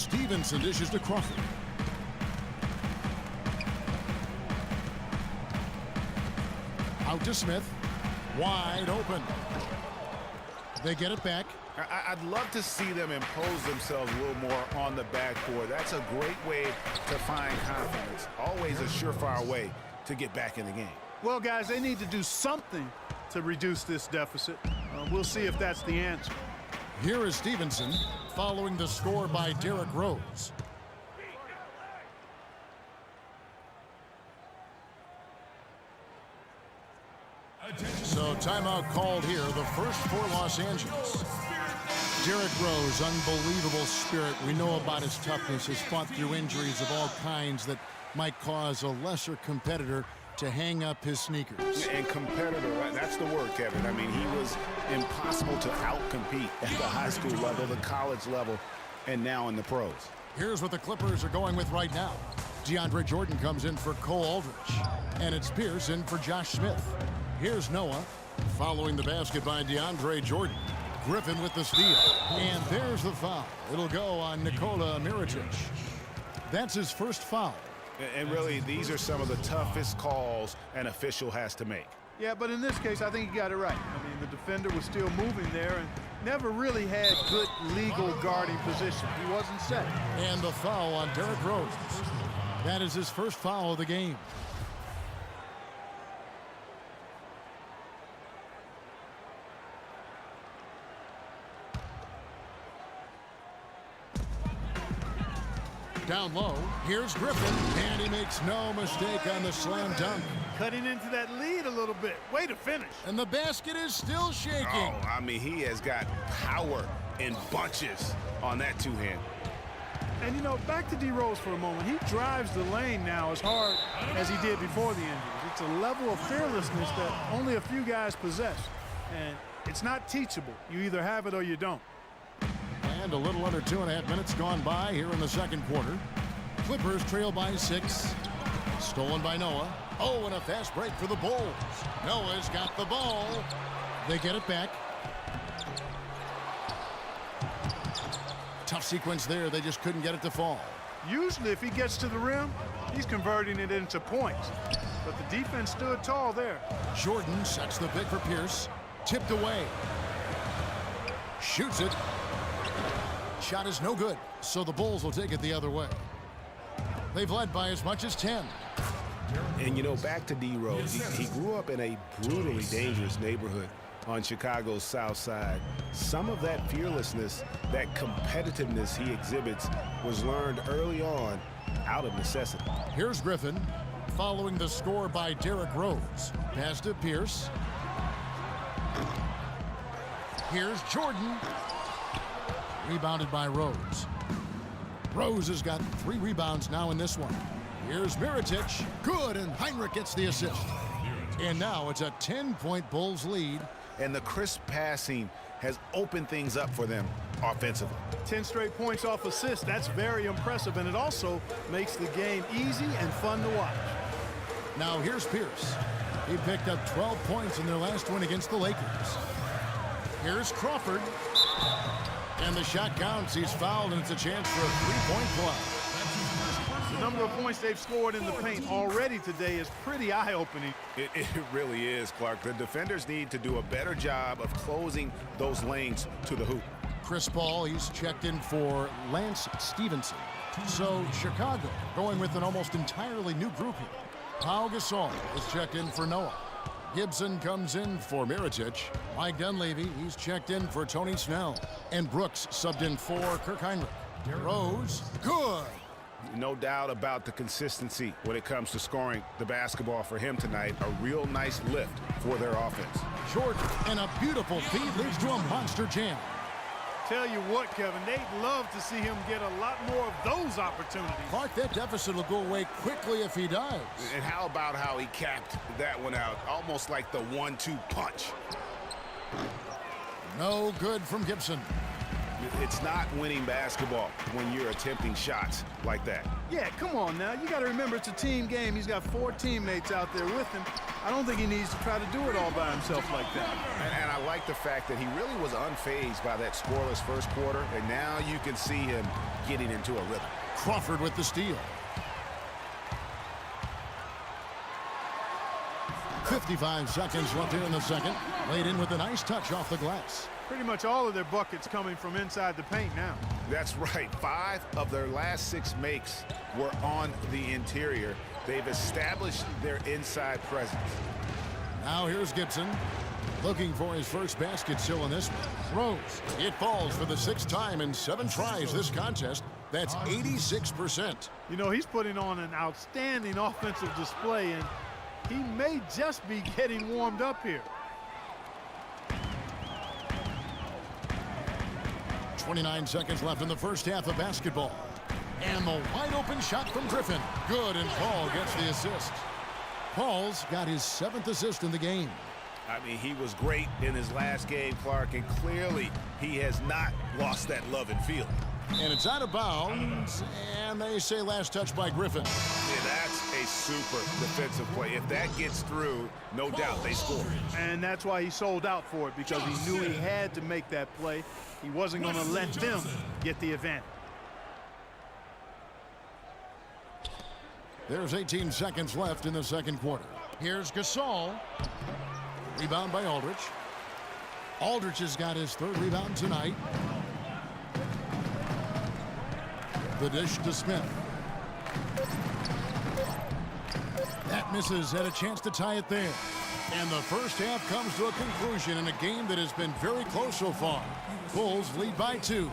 Stevenson dishes to Crawford. Out to Smith. Wide open. They get it back. I'd love to see them impose themselves a little more on the backboard. That's a great way to find confidence. Always a surefire way to get back in the game. Well, guys, they need to do something to reduce this deficit. We'll see if that's the answer. Here is Stevenson following the score by Derrick Rose. So timeout called here, the first for Los Angeles. Derrick Rose, unbelievable spirit. We know about his toughness, has fought through injuries of all kinds that might cause a lesser competitor to hang up his sneakers. And competitor, that's the word, Kevin. I mean, he was impossible to outcompete at the high school level, the college level, and now in the pros. Here's what the Clippers are going with right now. DeAndre Jordan comes in for Cole Aldrich, and it's Pierce in for Josh Smith. Here's Noah following the basket by DeAndre Jordan. Griffin with the steal, and there's the foul. It'll go on Nikola Mirotic. That's his first foul. And really, these are some of the toughest calls an official has to make. Yeah, but in this case, I think he got it right. I mean, the defender was still moving there and never really had good legal guarding position. He wasn't set. And the foul on Derrick Rose. That is his first foul of the game. Down low, here's Griffin, and he makes no mistake on the slam dunk. Cutting into that lead a little bit. Way to finish. And the basket is still shaking. Oh, I mean, he has got power in bunches on that two-hand. And, you know, back to D. Rose for a moment. He drives the lane now as hard as he did before the injuries. It's a level of fearlessness that only a few guys possess. And it's not teachable. You either have it or you don't. And a little under 2.5 minutes gone by here in the second quarter. Clippers trail by 6. Stolen by Noah. Oh, and a fast break for the Bulls. Noah's got the ball. They get it back. Tough sequence there. They just couldn't get it to fall. Usually if he gets to the rim, he's converting it into points. But the defense stood tall there. Jordan sets the pick for Pierce. Tipped away. Shoots it. Shot is no good, so the Bulls will take it the other way. They've led by as much as 10. And, you know, back to D. Rose, he grew up in a brutally dangerous neighborhood on Chicago's South Side. Some of that fearlessness, that competitiveness he exhibits was learned early on out of necessity. Here's Griffin following the score by Derrick Rose. Pass to Pierce. Here's Jordan. Rebounded by Rose. Rose has got 3 rebounds now in this one. Here's Mirotic. Good, and Heinrich gets the assist. And now it's a 10-point Bulls lead. And the crisp passing has opened things up for them offensively. 10 straight points off assists. That's very impressive, and it also makes the game easy and fun to watch. Now here's Pierce. He picked up 12 points in their last win against the Lakers. Here's Crawford. And the shot counts. He's fouled, and it's a chance for a 3-point play. The number of points they've scored in the paint already today is pretty eye-opening. It really is, Clark. The defenders need to do a better job of closing those lanes to the hoop. Chris Paul, he's checked in for Lance Stevenson. So Chicago going with an almost entirely new group here. Pau Gasol is checked in for Noah. Gibson comes in for Mirotic. Mike Dunleavy, he's checked in for Tony Snell. And Brooks subbed in for Kirk Heinrich. Rose, good. No doubt about the consistency when it comes to scoring the basketball for him tonight. A real nice lift for their offense. Jordan, and a beautiful feed leads to a monster jam. Tell you what, Kevin, they'd love to see him get a lot more of those opportunities. Clark, that deficit will go away quickly if he does. And how about how he capped that one out? Almost like the 1-2 punch. No good from Gibson. It's not winning basketball when you're attempting shots like that. Yeah, come on now. You got to remember it's a team game. He's got 4 teammates out there with him. I don't think he needs to try to do it all by himself like that. And I like the fact that he really was unfazed by that scoreless first quarter, and now you can see him getting into a rhythm. Crawford with the steal. 55 seconds left here in the second. Laid in with a nice touch off the glass. Pretty much all of their buckets coming from inside the paint now. That's right. 5 of their last 6 makes were on the interior. They've established their inside presence. Now here's Gibson. Looking for his first basket still in this one. Rose. It falls for the 6th time in 7 tries this contest. That's 86%. You know, he's putting on an outstanding offensive display, and he may just be getting warmed up here. 29 seconds left in the first half of basketball. And the wide open shot from Griffin. Good, and Paul gets the assist. Paul's got his 7th assist in the game. I mean, he was great in his last game, Clark, and clearly he has not lost that love and feel. And it's out of bounds, and they say last touch by Griffin. Yeah, that's a super defensive play. If that gets through, no doubt they score. And that's why he sold out for it, because he knew he had to make that play. He wasn't going to let them get the advantage. There's 18 seconds left in the second quarter. Here's Gasol. Rebound by Aldridge. Aldridge has got his 3rd rebound tonight. The dish to Smith. That misses. Had a chance to tie it there. And the first half comes to a conclusion in a game that has been very close so far. Bulls lead by 2.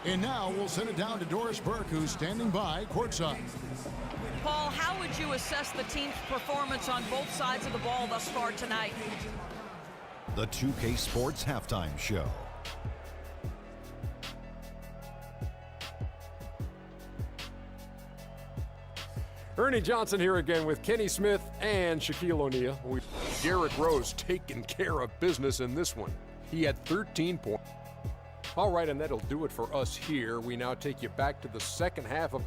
And now we'll send it down to Doris Burke, who's standing by courtside. Paul, how would you assess the team's performance on both sides of the ball thus far tonight? The 2K Sports Halftime Show. Ernie Johnson here again with Kenny Smith and Shaquille O'Neal. Derrick Rose taking care of business in this one. He had 13 points. All right, and that'll do it for us here. We now take you back to the second half of...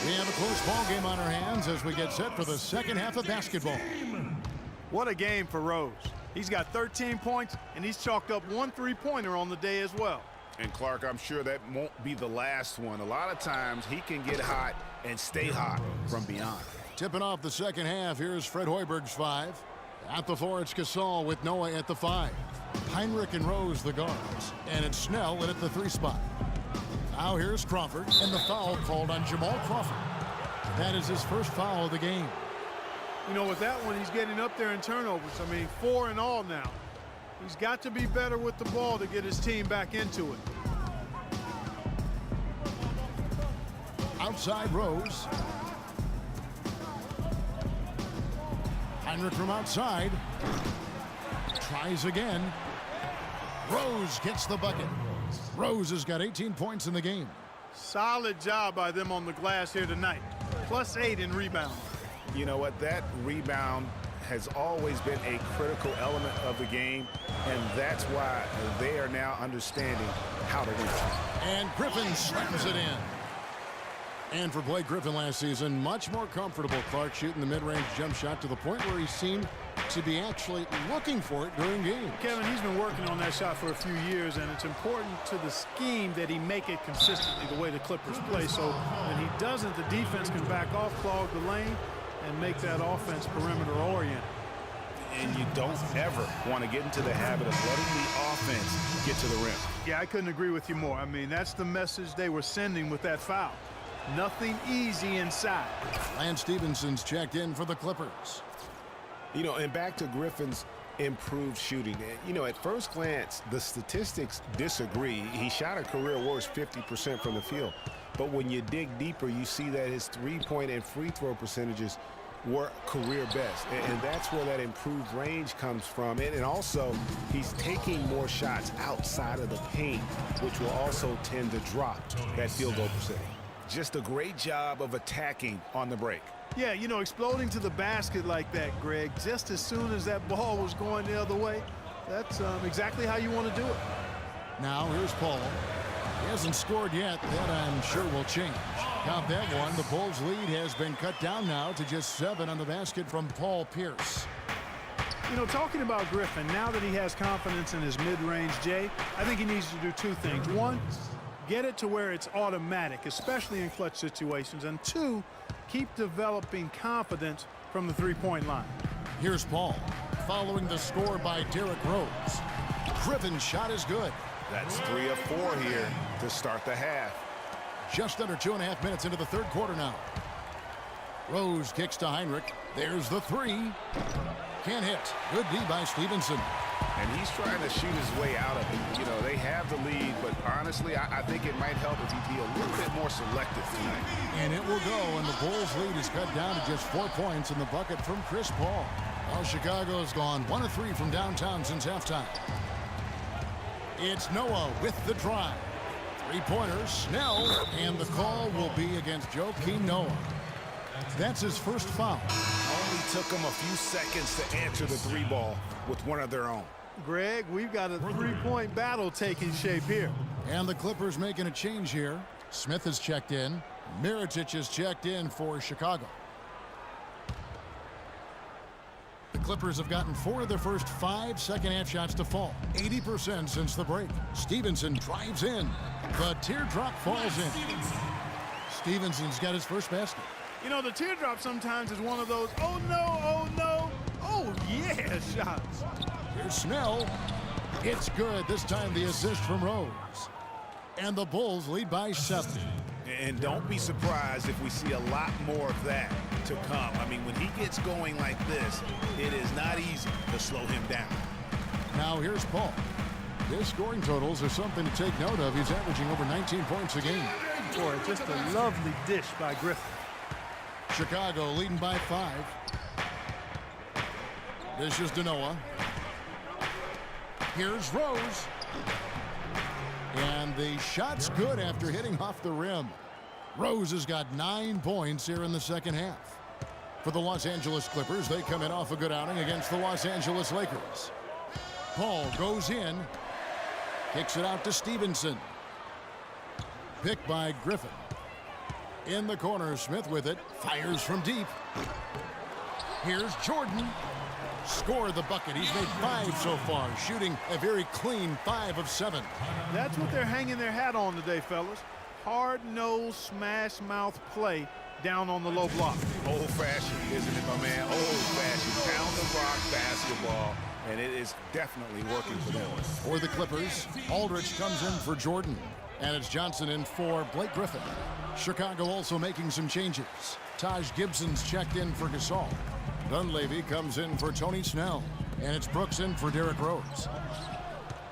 We have a close ball game on our hands as we get set for the second half of basketball. What a game for Rose. He's got 13 points, and he's chalked up 1 3-pointer on the day as well. And Clark, I'm sure that won't be the last one. A lot of times he can get hot and stay hot from beyond. Tipping off the second half, here's Fred Hoiberg's 5. At the 4, it's Gasol with Noah at the 5. Heinrich and Rose the guards. And it's Snell in at the 3 spot. Now here's Crawford, and the foul called on Jamal Crawford. That is his first foul of the game. You know, with that one, he's getting up there in turnovers. I mean, 4 in all now. He's got to be better with the ball to get his team back into it. Outside Rose. Heinrich from outside. Tries again. Rose gets the bucket. Rose has got 18 points in the game. Solid job by them on the glass here tonight. +8 in rebound. You know what? That rebound has always been a critical element of the game, and that's why they are now understanding how to win. And Griffin slams it in. And for Blake Griffin last season, much more comfortable, Clark, shooting the mid-range jump shot to the point where he seemed to be actually looking for it during games. Kevin, he's been working on that shot for a few years, and it's important to the scheme that he make it consistently the way the Clippers play. So when he doesn't, the defense can back off, clog the lane, and make that offense perimeter oriented. And you don't ever want to get into the habit of letting the offense get to the rim. Yeah, I couldn't agree with you more. I mean, that's the message they were sending with that foul. Nothing easy inside. Lance Stephenson's checked in for the Clippers. You know, and back to Griffin's improved shooting. You know, at first glance, the statistics disagree. He shot a career worst 50% from the field. But when you dig deeper, you see that his three-point and free throw percentages were career best. And that's where that improved range comes from. And also, he's taking more shots outside of the paint, which will also tend to drop that field goal percentage. Just a great job of attacking on the break. Yeah, you know, exploding to the basket like that, Greg, just as soon as that ball was going the other way, that's exactly how you want to do it. Now here's Paul. He hasn't scored yet. That I'm sure will change. Count that one. The Bulls' lead has been cut down now to just 7 on the basket from Paul Pierce. You know, talking about Griffin, now that he has confidence in his mid-range, Jay, I think he needs to do 2 things. 1, get it to where it's automatic, especially in clutch situations. And 2, keep developing confidence from the three-point line. Here's Paul, following the score by Derrick Rose. Griffin's shot is good. That's 3 of 4 here to start the half. Just under 2.5 minutes into the third quarter now. Rose kicks to Heinrich. There's the 3. Can't hit. Good D by Stevenson. And he's trying to shoot his way out of it. You know, they have the lead, but honestly, I think it might help if he be a little bit more selective tonight. And it will go, and the Bulls' lead is cut down to just 4 points in the bucket from Chris Paul. Well, Chicago's gone 1 of 3 from downtown since halftime. It's Noah with the drive. 3-pointer, Snell, and the call will be against Joakim Noah. That's his first foul. Only took them a few seconds to answer the 3 ball with one of their own. Greg, we've got a 3-point battle taking shape here. And the Clippers making a change here. Smith has checked in. Mirotic has checked in for Chicago. The Clippers have gotten 4 of their first 5 second-half shots to fall. 80% since the break. Stevenson drives in. The teardrop falls in. Stevenson's got his first basket. You know, the teardrop sometimes is one of those, oh no, oh yeah shots. Here's Snell. It's good. This time the assist from Rose. And the Bulls lead by 7. And don't be surprised if we see a lot more of that to come. I mean, when he gets going like this, it is not easy to slow him down. Now here's Paul. His scoring totals are something to take note of. He's averaging over 19 points a game. Boy, just a lovely dish by Griffin. Chicago leading by 5. This is Noah. Here's Rose. And the shot's good after hitting off the rim. Rose has got 9 points here in the second half. For the Los Angeles Clippers, they come in off a good outing against the Los Angeles Lakers. Paul goes in. Kicks it out to Stevenson. Picked by Griffin. In the corner, Smith with it. Fires from deep. Here's Jordan. Score the bucket. He's made 5 so far, shooting a very clean 5 of 7. That's what they're hanging their hat on today, fellas. Hard-nosed, smash-mouth play down on the low block. Old-fashioned, isn't it, my man? Old-fashioned, pound-the-rock basketball, and it is definitely working for them. For the Clippers, Aldridge comes in for Jordan, and it's Johnson in for Blake Griffin. Chicago also making some changes. Taj Gibson's checked in for Gasol. Dunleavy comes in for Tony Snell, and it's Brooks in for Derrick Rose.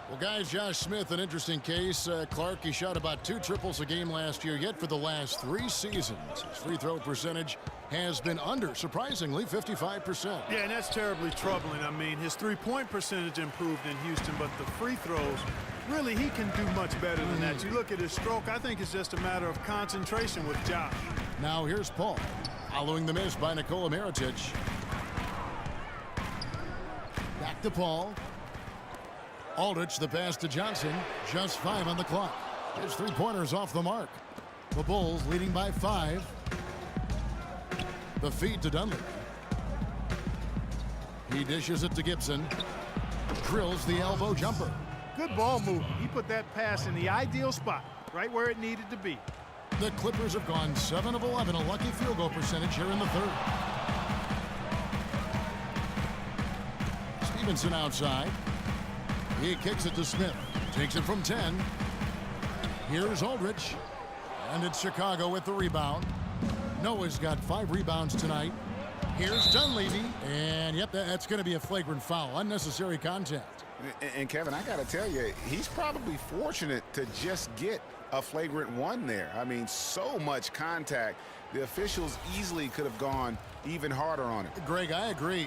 Well, guys, Josh Smith, an interesting case. Clark, he shot about 2 triples a game last year, yet for the last 3 seasons, his free throw percentage has been under, surprisingly, 55%. Yeah, and that's terribly troubling. I mean, his three-point percentage improved in Houston, but the free throws, really, he can do much better than that. You look at his stroke, I think it's just a matter of concentration with Josh. Now here's Paul, following the miss by Nikola Mirotic. Back to Paul. Aldridge, the pass to Johnson. Just 5 on the clock. His 3-pointers off the mark. The Bulls leading by 5. The feed to Dunleavy. He dishes it to Gibson. Drills the elbow jumper. Good ball movement. He put that pass in the ideal spot, right where it needed to be. The Clippers have gone 7 of 11, a lucky field goal percentage here in the third. Stevenson outside. He kicks it to Smith. Takes it from 10. Here's Aldridge. And it's Chicago with the rebound. Noah's got 5 rebounds tonight. Here's Dunleavy. And, yep, that's going to be a flagrant foul. Unnecessary contact. And Kevin, I got to tell you, he's probably fortunate to just get a flagrant 1 there. I mean, so much contact. The officials easily could have gone even harder on it. Greg, I agree.